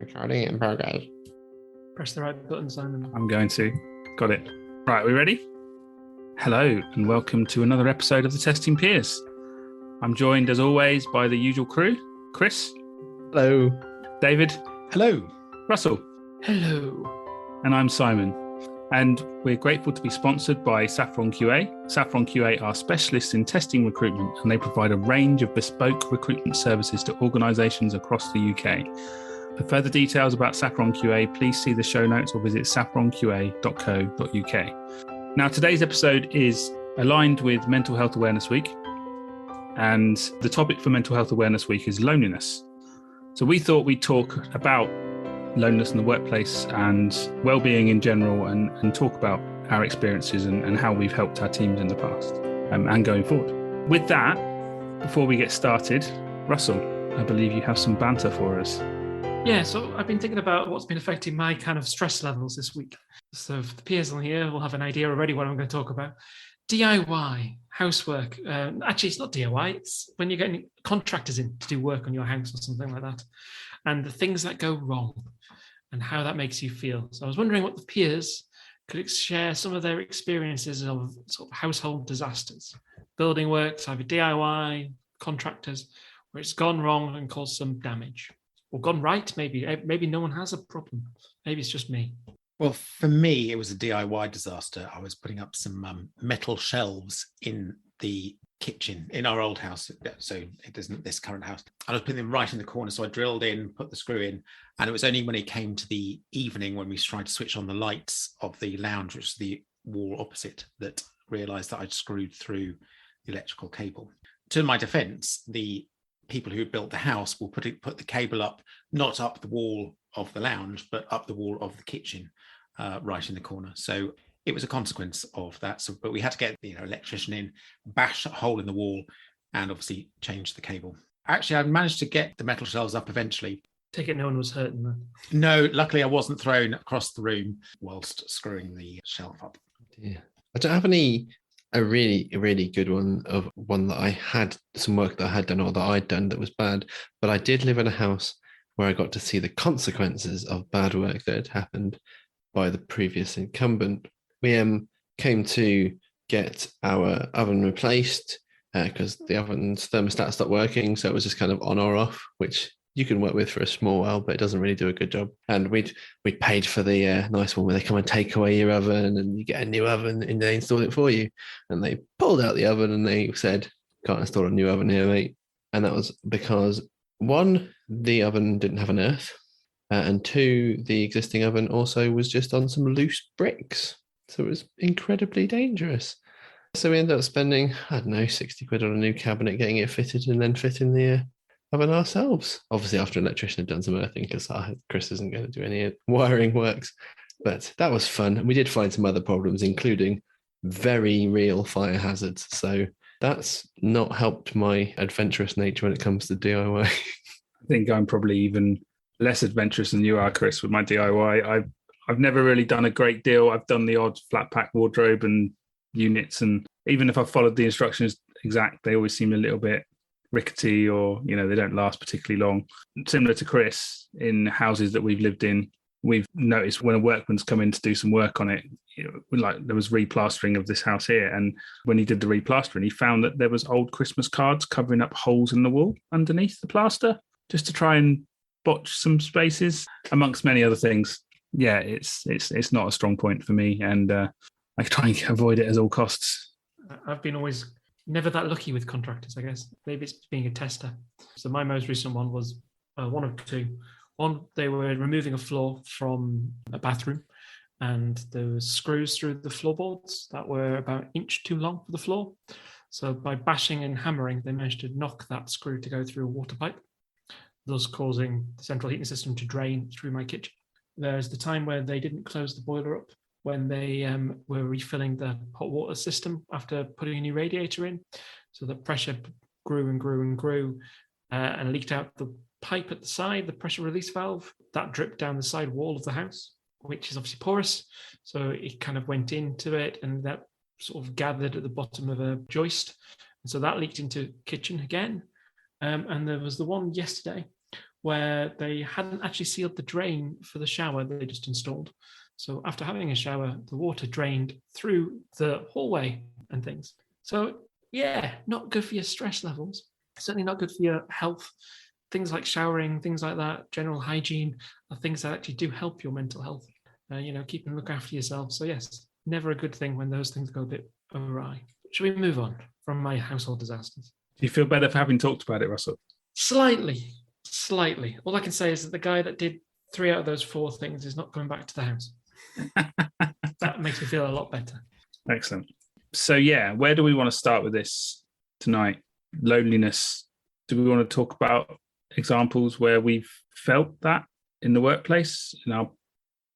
Recording in progress. Press the right button, Simon. I'm going to. Got it. Right, we ready? Hello, and welcome to another episode of the Testing Peers. I'm joined, as always, by the usual crew. Chris. Hello. David. Hello. Russell. Hello. And I'm Simon. And we're grateful to be sponsored by Saffron QA. Saffron QA are specialists in testing recruitment, and they provide a range of bespoke recruitment services to organisations across the UK. For further details about Saffron QA, please see the show notes or visit saffronqa.co.uk. Now, today's episode is aligned with Mental Health Awareness Week, and the topic for Mental Health Awareness Week is loneliness. So we thought we'd talk about loneliness in the workplace and well-being in general, and talk about our experiences and how we've helped our teams in the past and going forward. With that, before we get started, Russell, I believe you have some banter for us. Yeah, so I've been thinking about what's been affecting my kind of stress levels this week. So for the peers on here, we'll have an idea already what I'm going to talk about. DIY, housework. Actually, it's not DIY. It's when you're getting contractors in to do work on your house or something like that. And the things that go wrong and how that makes you feel. So I was wondering what the peers could share some of their experiences of sort of household disasters, building works, either DIY, contractors, where it's gone wrong and caused some damage. Or gone right, maybe no one has a problem. Maybe it's just me. Well, for me, it was a DIY disaster. I was putting up some metal shelves in the kitchen in our old house. So it isn't this current house. I was putting them right in the corner. So I drilled in, put the screw in. And it was only when it came to the evening when we tried to switch on the lights of the lounge, which is the wall opposite, that realized that I'd screwed through the electrical cable. To my defense, the people who built the house will put the cable up, not up the wall of the lounge, but up the wall of the kitchen, right in the corner. So it was a consequence of that. So, but we had to get the electrician in, bash a hole in the wall, and obviously change the cable. Actually, I managed to get the metal shelves up eventually. Take it no one was hurt in that. No, luckily I wasn't thrown across the room whilst screwing the shelf up. Yeah. I don't have a really good one of one that I had some work that I had done or that I'd done that was bad, but I did live in a house where I got to see the consequences of bad work that had happened by the previous incumbent. We came to get our oven replaced because the oven's thermostat stopped working, so it was just kind of on or off, which you can work with for a small while, but it doesn't really do a good job. And we'd paid for the nice one where they come and take away your oven and you get a new oven and they install it for you. And they pulled out the oven and they said, "Can't install a new oven here, mate." And that was because, one, the oven didn't have an earth, and two, the existing oven also was just on some loose bricks. So it was incredibly dangerous. So we ended up spending, I don't know, 60 quid on a new cabinet, getting it fitted and then fitting the oven ourselves. Obviously, after an electrician had done some earthing, because Chris isn't going to do any wiring works. But that was fun. And we did find some other problems, including very real fire hazards. So that's not helped my adventurous nature when it comes to DIY. I think I'm probably even less adventurous than you are, Chris, with my DIY. I've never really done a great deal. I've done the odd flat pack wardrobe and units, and even if I've followed the instructions exact, they always seem a little bit rickety, or they don't last particularly long. Similar to Chris, in houses that we've lived in, we've noticed when a workman's come in to do some work on it, like there was replastering of this house here, and when he did the replastering, he found that there was old Christmas cards covering up holes in the wall underneath the plaster, just to try and botch some spaces, amongst many other things. Yeah, it's not a strong point for me, and I try and avoid it at all costs. I've been always never that lucky with contractors, I guess. Maybe it's being a tester. So my most recent one was one of two. One, they were removing a floor from a bathroom, and there was screws through the floorboards that were about an inch too long for the floor. So by bashing and hammering, they managed to knock that screw to go through a water pipe, thus causing the central heating system to drain through my kitchen. There's the time where they didn't close the boiler up when they were refilling the hot water system after putting a new radiator in. So the pressure grew and grew and grew and leaked out the pipe at the side, the pressure release valve. That dripped down the side wall of the house, which is obviously porous. So it kind of went into it, and that sort of gathered at the bottom of a joist. And so that leaked into kitchen again. And there was the one yesterday where they hadn't actually sealed the drain for the shower they just installed. So after having a shower, the water drained through the hallway and things. So yeah, not good for your stress levels. Certainly not good for your health. Things like showering, things like that, general hygiene are things that actually do help your mental health. Keep and look after yourself. So yes, never a good thing when those things go a bit awry. Should we move on from my household disasters? Do you feel better for having talked about it, Russell? Slightly. All I can say is that the guy that did 3 out of those 4 things is not coming back to the house. That makes me feel a lot better. Excellent. So yeah, where do we want to start with this tonight? Loneliness. Do we want to talk about examples where we've felt that in the workplace, in our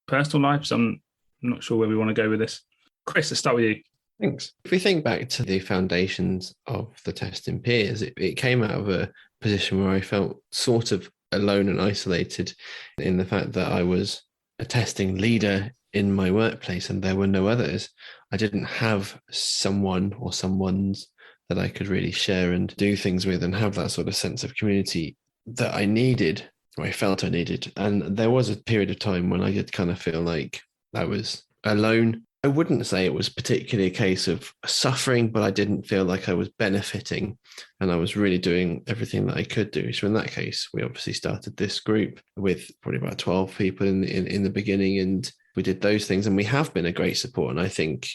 personal lives? I'm not sure where we want to go with this. Chris, let's start with you. Thanks. If we think back to the foundations of the testing peers, it came out of a position where I felt sort of alone and isolated in the fact that I was a testing leader in my workplace and there were no others. I didn't have someone or someones that I could really share and do things with and have that sort of sense of community that I needed, or I felt I needed. And there was a period of time when I did kind of feel like I was alone. I wouldn't say it was particularly a case of suffering, but I didn't feel like I was benefiting and I was really doing everything that I could do. So in that case, we obviously started this group with probably about 12 people in the beginning, and we did those things, and we have been a great support. And I think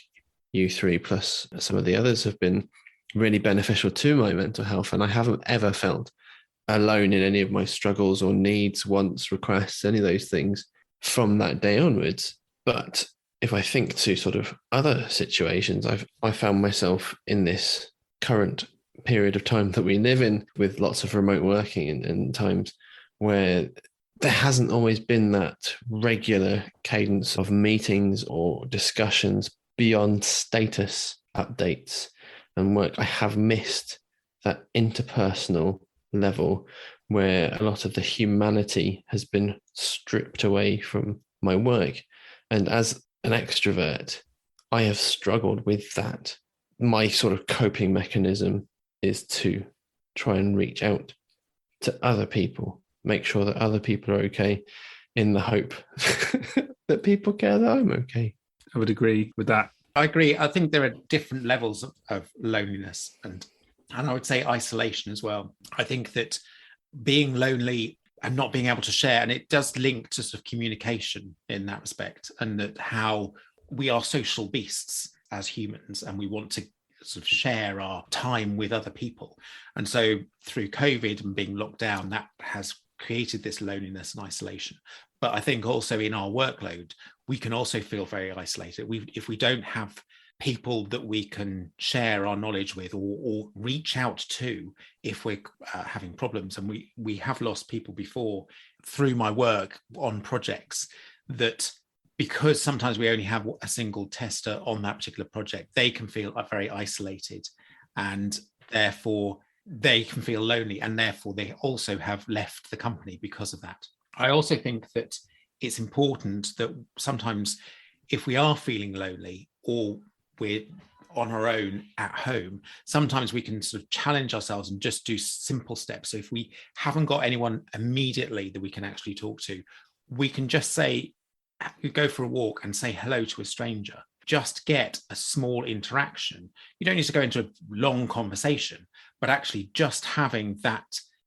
you three plus some of the others have been really beneficial to my mental health. And I haven't ever felt alone in any of my struggles or needs, wants, requests, any of those things from that day onwards. But if I think to sort of other situations, I found myself in this current period of time that we live in with lots of remote working and times where there hasn't always been that regular cadence of meetings or discussions beyond status updates and work. I have missed that interpersonal level where a lot of the humanity has been stripped away from my work. And as an extrovert, I have struggled with that. My sort of coping mechanism is to try and reach out to other people, make sure that other people are okay, in the hope that people care that I'm okay. I would agree with that. I agree. I think there are different levels of loneliness and I would say isolation as well. I think that being lonely and not being able to share, and it does link to sort of communication in that respect, and that how we are social beasts as humans and we want to sort of share our time with other people. And so through COVID and being locked down, that has created this loneliness and isolation. But I think also in our workload, we can also feel very isolated. If we don't have people that we can share our knowledge with or reach out to if we're having problems. And we have lost people before through my work on projects that, because sometimes we only have a single tester on that particular project, they can feel very isolated and therefore they can feel lonely, and therefore they also have left the company because of that. I also think that it's important that sometimes if we are feeling lonely or we're on our own at home, sometimes we can sort of challenge ourselves and just do simple steps. So if we haven't got anyone immediately that we can actually talk to, we can just say, go for a walk and say hello to a stranger. Just get a small interaction. You don't need to go into a long conversation, but actually just having that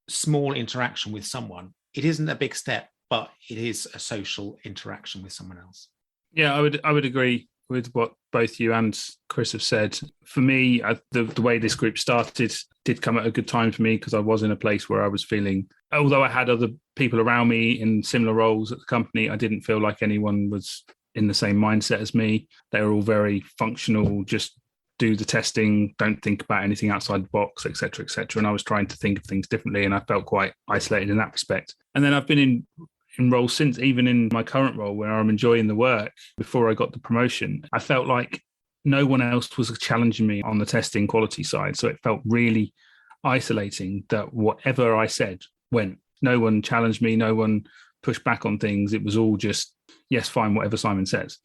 small interaction with someone. It isn't a big step, but it is a social interaction with someone else. Yeah, I would agree with what both you and Chris have said. For me, the way this group started did come at a good time for me, because I was in a place where I was feeling, although I had other people around me in similar roles at the company, I didn't feel like anyone was in the same mindset as me. They were all very functional, just do the testing, don't think about anything outside the box, etc., etc. And I was trying to think of things differently, and I felt quite isolated in that respect. And then I've been in roles since, even in my current role where I'm enjoying the work. Before I got the promotion, I felt like no one else was challenging me on the testing quality side. So it felt really isolating that whatever I said went. No one challenged me, no one pushed back on things. It was all just, yes, fine, whatever Simon says.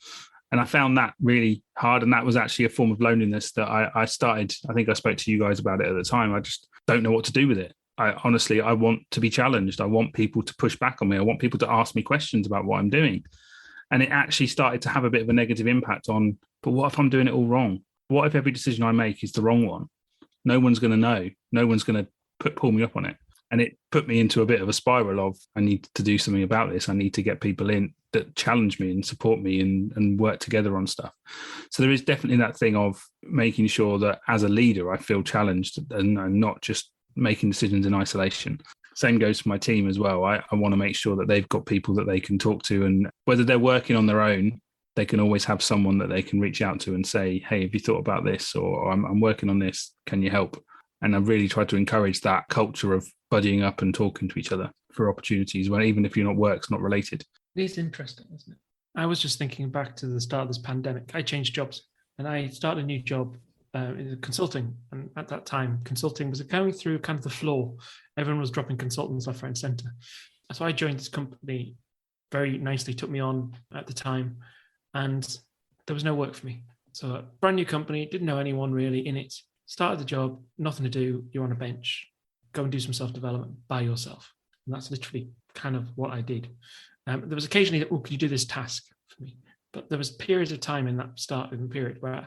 And I found that really hard. And that was actually a form of loneliness that I started. I think I spoke to you guys about it at the time. I just don't know what to do with it. I honestly, I want to be challenged. I want people to push back on me. I want people to ask me questions about what I'm doing. And it actually started to have a bit of a negative impact on, but what if I'm doing it all wrong? What if every decision I make is the wrong one? No one's going to know. No one's going to pull me up on it. And it put me into a bit of a spiral of, I need to do something about this. I need to get people in that challenge me and support me and work together on stuff. So there is definitely that thing of making sure that as a leader, I feel challenged and not just making decisions in isolation. Same goes for my team as well. I want to make sure that they've got people that they can talk to, and whether they're working on their own, they can always have someone that they can reach out to and say, hey, have you thought about this? Or I'm working on this. Can you help? And I really try to encourage that culture of buddying up and talking to each other for opportunities, when even if you're not work's not related. It is interesting, isn't it? I was just thinking back to the start of this pandemic. I changed jobs and I started a new job in consulting. And at that time, consulting was going through kind of the floor. Everyone was dropping consultants left, right, and center. So I joined this company, very nicely took me on at the time, and there was no work for me. So a brand new company, didn't know anyone really in it. Started the job, nothing to do. You're on a bench. Go and do some self-development by yourself. And that's literally kind of what I did. There was occasionally that, could you do this task for me? But there was periods of time in that starting period where I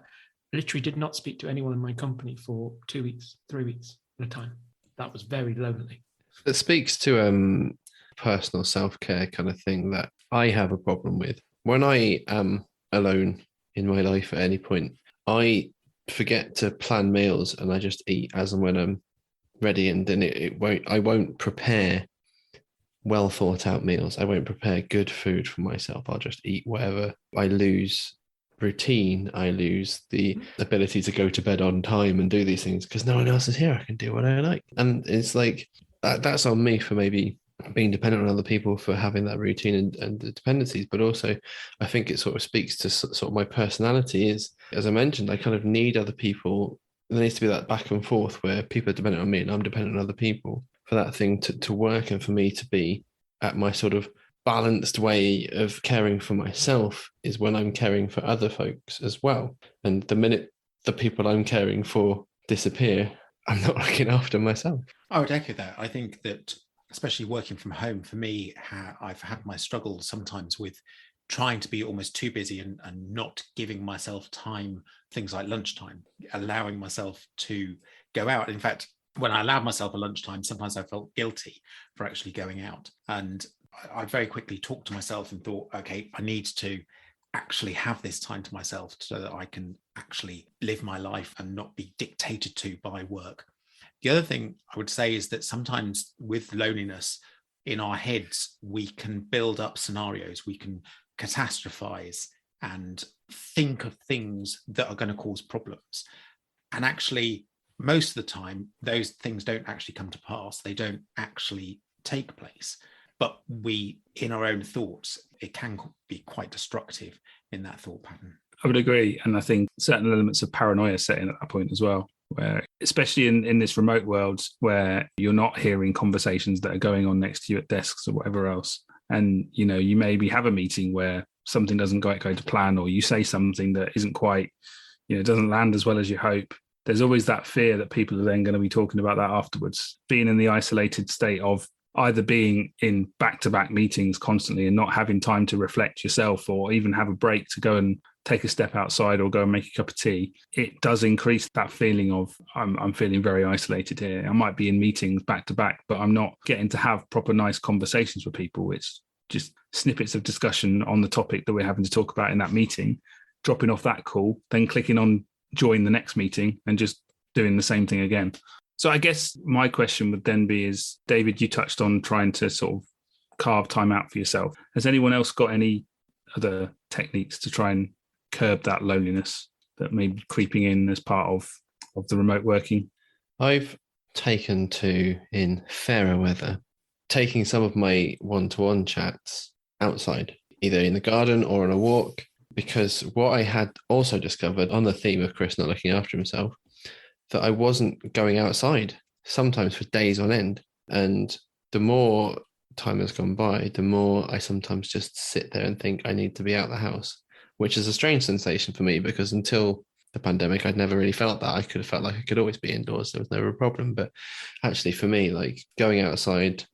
literally did not speak to anyone in my company for 2 weeks, 3 weeks at a time. That was very lonely. It speaks to personal self-care kind of thing that I have a problem with. When I am alone in my life at any point, I forget to plan meals and I just eat as and when I'm ready, and then I won't prepare well thought out meals. I won't prepare good food for myself. I'll just eat whatever. I lose routine. I lose the ability to go to bed on time and do these things because no one else is here. I can do what I like. And it's like that's on me for maybe being dependent on other people for having that routine and the dependencies. But also I think it sort of speaks to sort of my personality is, as I mentioned, I kind of need other people. There needs to be that back and forth where people are dependent on me and I'm dependent on other people for that thing to work, and for me to be at my sort of balanced way of caring for myself is when I'm caring for other folks as well. And the minute the people I'm caring for disappear, I'm not looking after myself. I would echo that. I think that, especially working from home, for me, I've had my struggles sometimes with trying to be almost too busy and not giving myself time, things like lunchtime, allowing myself to go out. In fact, when I allowed myself a lunchtime, sometimes I felt guilty for actually going out. And I very quickly talked to myself and thought, okay, I need to actually have this time to myself so that I can actually live my life and not be dictated to by work. The other thing I would say is that sometimes with loneliness in our heads, we can build up scenarios, we can catastrophize and think of things that are going to cause problems. And actually, most of the time, those things don't actually come to pass. They don't actually take place. But we, in our own thoughts, it can be quite destructive in that thought pattern. I would agree. And I think certain elements of paranoia set in at that point as well, where especially in this remote world where you're not hearing conversations that are going on next to you at desks or whatever else. And, you know, you maybe have a meeting where something doesn't go to plan, or you say something that isn't quite, you know, doesn't land as well as you hope. There's always that fear that people are then going to be talking about that afterwards. Being in the isolated state of either being in back-to-back meetings constantly and not having time to reflect yourself or even have a break to go and take a step outside or go and make a cup of tea, it does increase that feeling of I'm feeling very isolated here. I might be in meetings back-to-back, but I'm not getting to have proper nice conversations with people. It's just snippets of discussion on the topic that we're having to talk about in that meeting, dropping off that call, then clicking on join the next meeting and just doing the same thing again. So I guess my question would then be is, David, you touched on trying to sort of carve time out for yourself. Has anyone else got any other techniques to try and curb that loneliness that may be creeping in as part of the remote working? I've taken to, in fairer weather, taking some of my one-to-one chats outside, either in the garden or on a walk, because what I had also discovered on the theme of Chris not looking after himself, that I wasn't going outside sometimes for days on end. And the more time has gone by, the more I sometimes just sit there and think I need to be out the house, which is a strange sensation for me, because until the pandemic, I'd never really felt that. I could have felt like I could always be indoors. There was never a problem. But actually, for me, like going outside,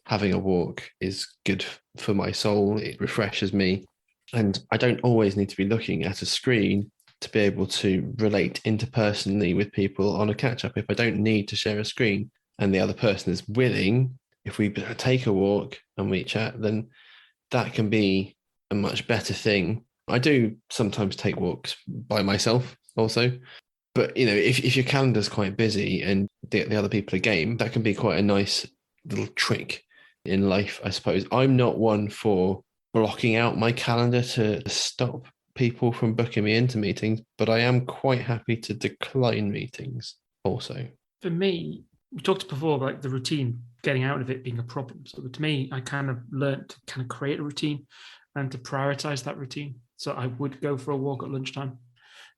having a walk is good for my soul. It refreshes me. And I don't always need to be looking at a screen to be able to relate interpersonally with people on a catch up. If I don't need to share a screen and the other person is willing, if we take a walk and we chat, then that can be a much better thing. I do sometimes take walks by myself also, but you know, if your calendar's quite busy and the other people are game, that can be quite a nice little trick in life, I suppose. I'm not one for blocking out my calendar to stop people from booking me into meetings, but I am quite happy to decline meetings also. For me, we talked before about like the routine, getting out of it being a problem. So to me, I kind of learned to kind of create a routine and to prioritize that routine. So I would go for a walk at lunchtime,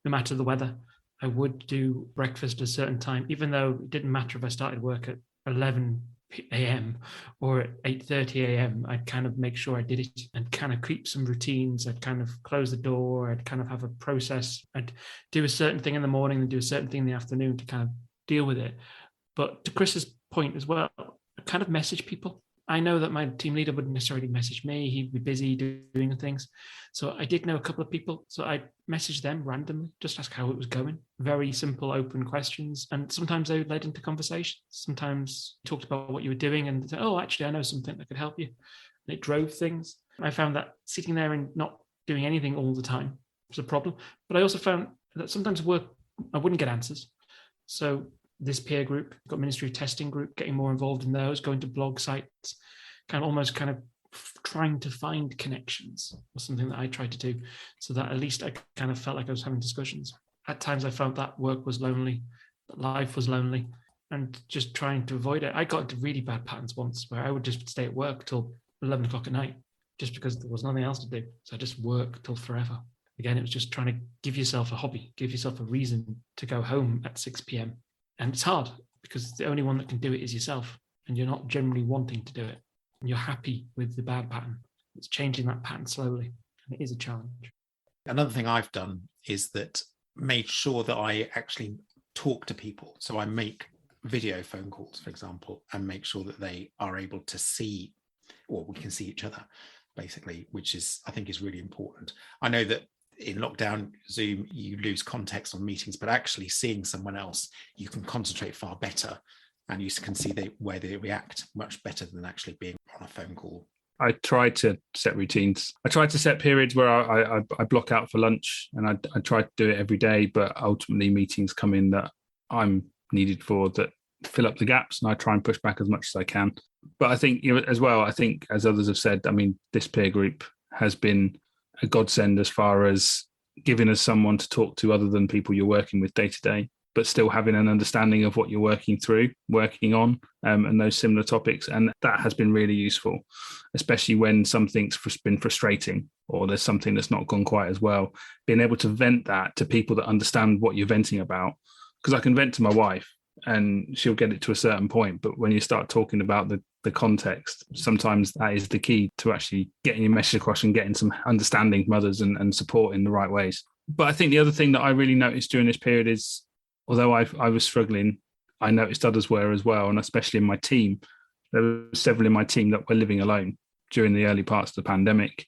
no matter the weather. I would do breakfast at a certain time, even though it didn't matter if I started work at 11 a.m. or at 8:30 a.m. I'd kind of make sure I did it and kind of keep some routines. I'd kind of close the door. I'd kind of have a process. I'd do a certain thing in the morning and do a certain thing in the afternoon to kind of deal with it. But to Chris's point as well, I kind of message people. I know that my team leader wouldn't necessarily message me. He'd be busy doing things. So I did know a couple of people. So I messaged them randomly, just ask how it was going. Very simple, open questions. And sometimes they led into conversations. Sometimes you talked about what you were doing and said, oh, actually, I know something that could help you. And it drove things. I found that sitting there and not doing anything all the time was a problem. But I also found that sometimes work, I wouldn't get answers. So this peer group, got Ministry of Testing group, getting more involved in those, going to blog sites, kind of trying to find connections was something that I tried to do so that at least I kind of felt like I was having discussions. At times I felt that work was lonely, that life was lonely, and just trying to avoid it. I got into really bad patterns once where I would just stay at work till 11 o'clock at night just because there was nothing else to do. So I just worked till forever. Again, it was just trying to give yourself a hobby, give yourself a reason to go home at 6 p.m. And it's hard because the only one that can do it is yourself, and you're not generally wanting to do it. And you're happy with the bad pattern. It's changing that pattern slowly, and it is a challenge. Another thing I've done is that made sure that I actually talk to people. So I make video phone calls, for example, and make sure that they are able to see, or we can see each other, basically, which is, I think, is really important. I know that in lockdown, Zoom, you lose context on meetings, but actually seeing someone else, you can concentrate far better, and you can see where they react much better than actually being on a phone call. I try to set routines. I try to set periods where I block out for lunch, and I try to do it every day, but ultimately meetings come in that I'm needed for that fill up the gaps, and I try and push back as much as I can. But I think, you know, as well, I think as others have said, I mean, this peer group has been a godsend as far as giving us someone to talk to other than people you're working with day to day, but still having an understanding of what you're working on, and those similar topics. And that has been really useful, especially when something's been frustrating or there's something that's not gone quite as well, being able to vent that to people that understand what you're venting about. Because I can vent to my wife and she'll get it to a certain point, but when you start talking about the context, sometimes that is the key to actually getting your message across and getting some understanding from others and support in the right ways. But I think the other thing that I really noticed during this period is, although I was struggling, I noticed others were as well, and especially in my team. There were several in my team that were living alone during the early parts of the pandemic.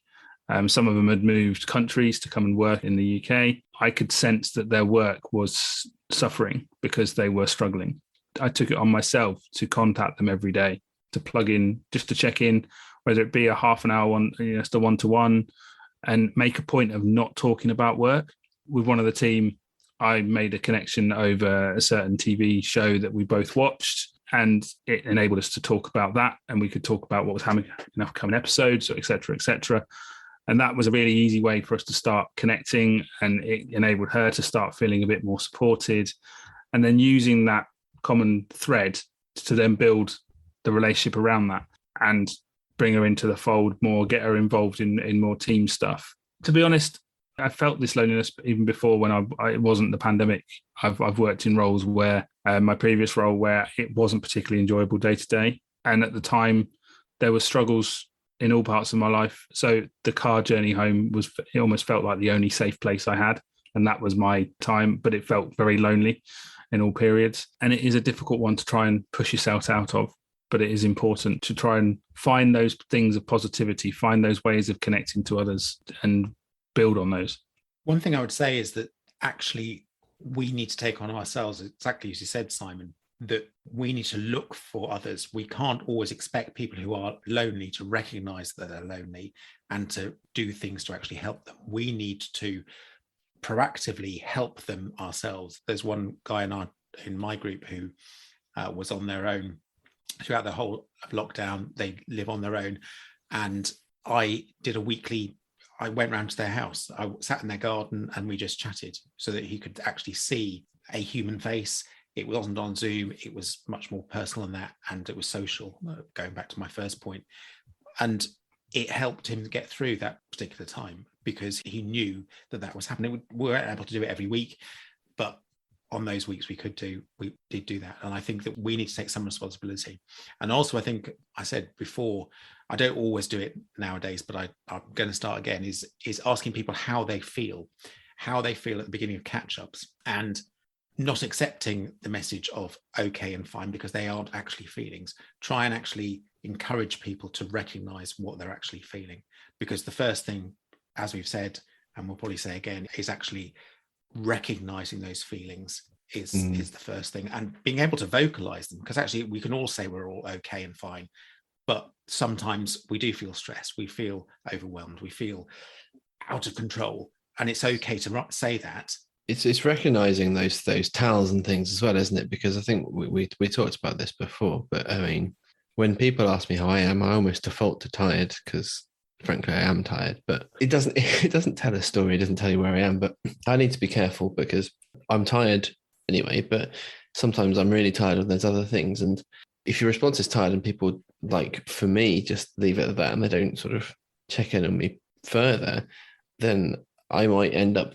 Some of them had moved countries to come and work in the UK. I could sense that their work was suffering because they were struggling. I took it on myself to contact them every day, to plug in, just to check in, whether it be a half an hour one, just a one-to-one, and make a point of not talking about work. With one of the team, I made a connection over a certain TV show that we both watched, and it enabled us to talk about that, and we could talk about what was happening in upcoming episodes, et cetera, et cetera. And that was a really easy way for us to start connecting, and it enabled her to start feeling a bit more supported, and then using that common thread to then build the relationship around that and bring her into the fold more, get her involved in more team stuff. To be honest, I felt this loneliness even before when it wasn't the pandemic. I've worked in roles where my previous role where it wasn't particularly enjoyable day to day, and at the time there were struggles in all parts of my life. So the car journey home it almost felt like the only safe place I had. And that was my time, but it felt very lonely in all periods. And it is a difficult one to try and push yourself out of, but it is important to try and find those things of positivity, find those ways of connecting to others and build on those. One thing I would say is that actually we need to take on ourselves, exactly as you said, Simon, that we need to look for others. We can't always expect people who are lonely to recognize that they're lonely and to do things to actually help them. We need to proactively help them ourselves. There's one guy in my group who was on their own throughout the whole of lockdown. They live on their own, and I went round to their house. I sat in their garden and we just chatted so that he could actually see a human face. It wasn't on Zoom. It was much more personal than that, and it was social, going back to my first point. And it helped him get through that particular time because he knew that was happening. We weren't able to do it every week, but on those weeks we did do that. And I think that we need to take some responsibility. And also, I think I said before, I don't always do it nowadays, but I'm going to start again, is asking people how they feel at the beginning of catch-ups, and not accepting the message of okay and fine, because they aren't actually feelings. Try and actually encourage people to recognize what they're actually feeling, because the first thing, as we've said, and we'll probably say again, is actually recognizing those feelings is the first thing, and being able to vocalize them, because actually we can all say we're all okay and fine, but sometimes we do feel stressed, we feel overwhelmed, we feel out of control, and it's okay to say that. It's recognizing those tells and things as well, isn't it? Because I think we talked about this before, but I mean, when people ask me how I am, I almost default to tired, because frankly I am tired, but it doesn't tell a story. It doesn't tell you where I am, but I need to be careful because I'm tired anyway, but sometimes I'm really tired and there's other things. And if your response is tired and people, like for me, just leave it at that and they don't sort of check in on me further, then I might end up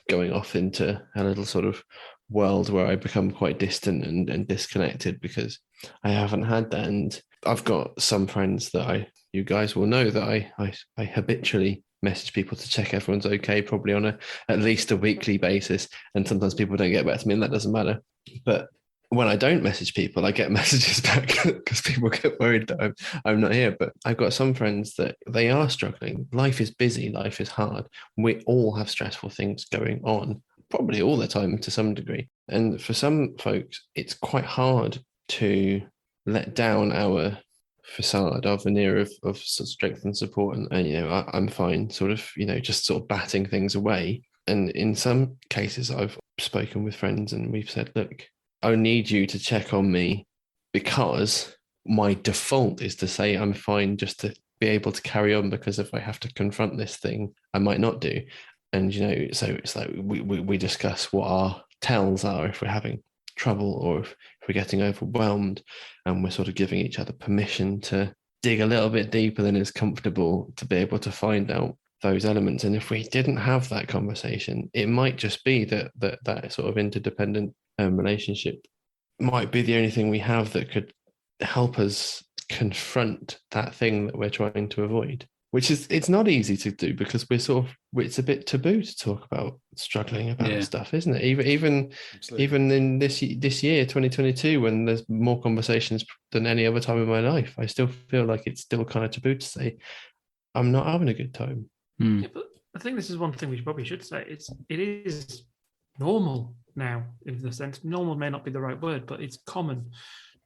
going off into a little sort of world where I become quite distant and disconnected because I haven't had that. And I've got some friends that you guys will know that I habitually message people to check everyone's okay, probably on at least a weekly basis. And sometimes people don't get back to me, and that doesn't matter. But when I don't message people, I get messages back because people get worried that I'm not here. But I've got some friends that they are struggling. Life is busy. Life is hard. We all have stressful things going on, probably all the time to some degree. And for some folks, it's quite hard to let down our facade, our veneer of strength and support. And I'm fine, sort of, just sort of batting things away. And in some cases, I've spoken with friends and we've said, look, I need you to check on me because my default is to say I'm fine just to be able to carry on, because if I have to confront this thing, I might not do. And, so it's like we discuss what our tells are if we're having trouble or if we're getting overwhelmed, and we're sort of giving each other permission to dig a little bit deeper than is comfortable to be able to find out those elements. And if we didn't have that conversation, it might just be that sort of interdependent relationship might be the only thing we have that could help us confront that thing that we're trying to avoid, which is, it's not easy to do because it's a bit taboo to talk about struggling about stuff, isn't it? Even in this year 2022, when there's more conversations than any other time in my life, I still feel like it's still kind of taboo to say I'm not having a good time. Yeah, but I think this is one thing we probably should say. It is normal now, in the sense, normal may not be the right word, but it's common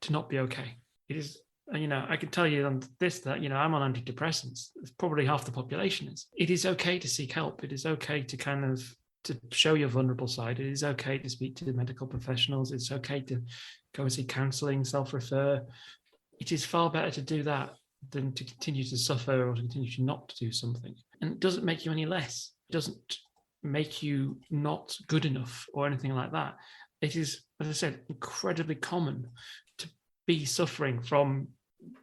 to not be okay. It is, I can tell you on this that, I'm on antidepressants. It's probably half the population is. It is okay to seek help. It is okay to to show your vulnerable side. It is okay to speak to medical professionals. It's okay to go and see counselling, self-refer. It is far better to do that than to continue to suffer or to continue to not do something. And it doesn't make you any less. It doesn't make you not good enough or anything like that. It is, as I said, incredibly common to be suffering from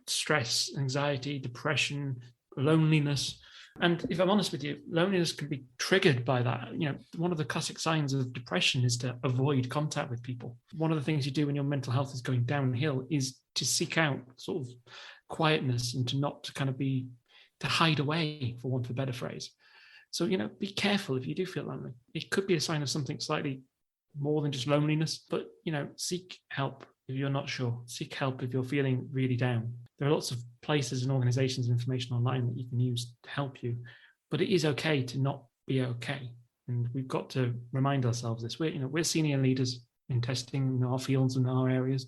stress, anxiety, depression, loneliness. And if I'm honest with you, loneliness can be triggered by that. One of the classic signs of depression is to avoid contact with people. One of the things you do when your mental health is going downhill is to seek out sort of quietness and to not to hide away, for want of a better phrase. So, be careful if you do feel lonely. It could be a sign of something slightly more than just loneliness, but, seek help if you're not sure. Seek help if you're feeling really down. There are lots of places and organizations and information online that you can use to help you, but it is okay to not be okay. And we've got to remind ourselves this. We're senior leaders in testing in our fields and our areas.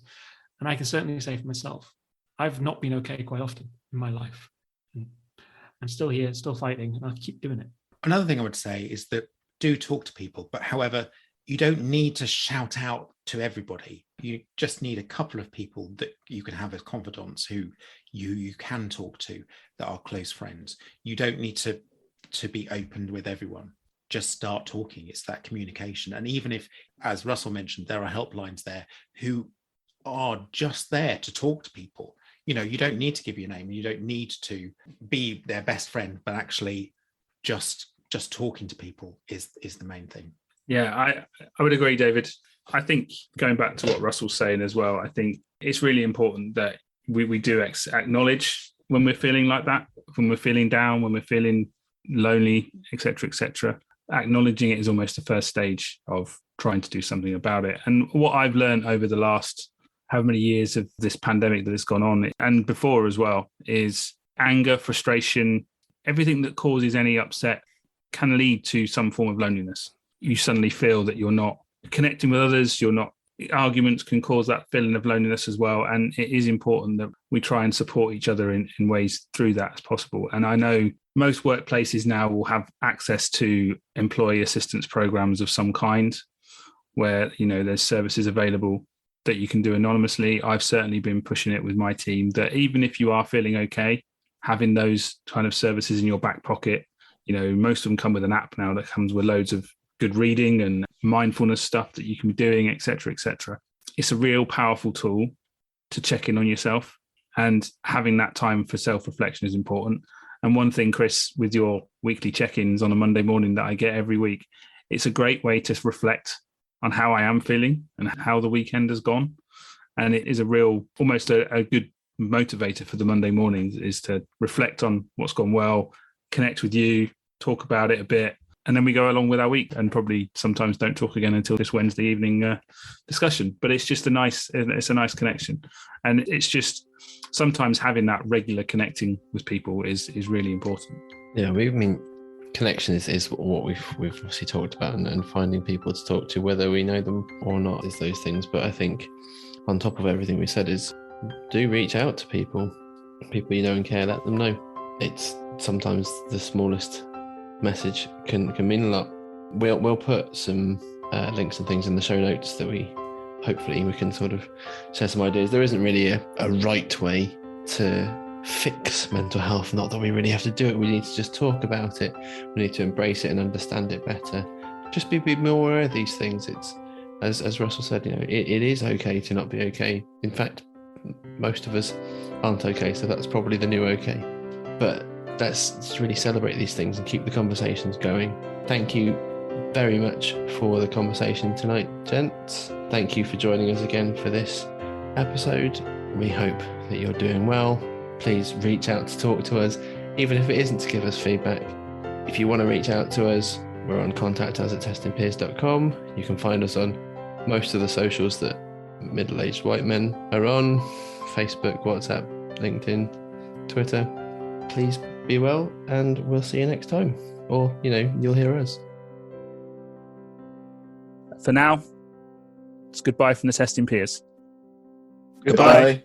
And I can certainly say for myself, I've not been okay quite often in my life. I'm still here, still fighting, and I'll keep doing it. Another thing I would say is that do talk to people, but however, you don't need to shout out to everybody. You just need a couple of people that you can have as confidants who you can talk to, that are close friends. You don't need to be open with everyone. Just start talking. It's that communication. And even if, as Russell mentioned, there are helplines there who are just there to talk to people. You don't need to give your name. You don't need to be their best friend, but actually just talking to people is the main thing. Yeah, I would agree, David. I think going back to what Russell's saying as well, I think it's really important that we do acknowledge when we're feeling like that, when we're feeling down, when we're feeling lonely, etc., etc. Acknowledging it is almost the first stage of trying to do something about it. And what I've learned over the last however many years of this pandemic that has gone on, and before as well, is anger, frustration, everything that causes any upset can lead to some form of loneliness. You suddenly feel that you're not connecting with others, arguments can cause that feeling of loneliness as well. And it is important that we try and support each other in ways through that as possible. And I know most workplaces now will have access to employee assistance programs of some kind where, there's services available that you can do anonymously. I've certainly been pushing it with my team that even if you are feeling okay, having those kind of services in your back pocket, most of them come with an app now that comes with loads of good reading and mindfulness stuff that you can be doing, etc., etc. It's a real powerful tool to check in on yourself, and having that time for self-reflection is important. And one thing, Chris, with your weekly check-ins on a Monday morning that I get every week, it's a great way to reflect on how I am feeling and how the weekend has gone. And it is almost a good motivator for the Monday mornings, is to reflect on what's gone well, connect with you, talk about it a bit, and then we go along with our week and probably sometimes don't talk again until this Wednesday evening discussion. But it's just a nice connection. And it's just sometimes having that regular connecting with people is really important. Yeah, connection is what we've obviously talked about, and finding people to talk to, whether we know them or not, is those things. But I think on top of everything we said is do reach out to people you know and care, let them know. It's sometimes the smallest message can mean a lot. We'll put some links and things in the show notes that hopefully we can sort of share some ideas. There isn't really a right way to fix mental health, not that we really have to do it. We need to just talk about it. We need to embrace it and understand it better. Just be more aware of these things. It's as Russell said, it is okay to not be okay. In fact, most of us aren't okay, so that's probably the new okay. But let's really celebrate these things and keep the conversations going. Thank you very much for the conversation tonight, gents. Thank you for joining us again for this episode. We hope that you're doing well. Please reach out to talk to us, even if it isn't to give us feedback. If you want to reach out to us, we're on contact@testingpeers.com. You can find us on most of the socials that middle-aged white men are on: Facebook, WhatsApp, LinkedIn, Twitter. Please be well, and we'll see you next time. Or, you'll hear us. For now, it's goodbye from the Testing Peers. Goodbye.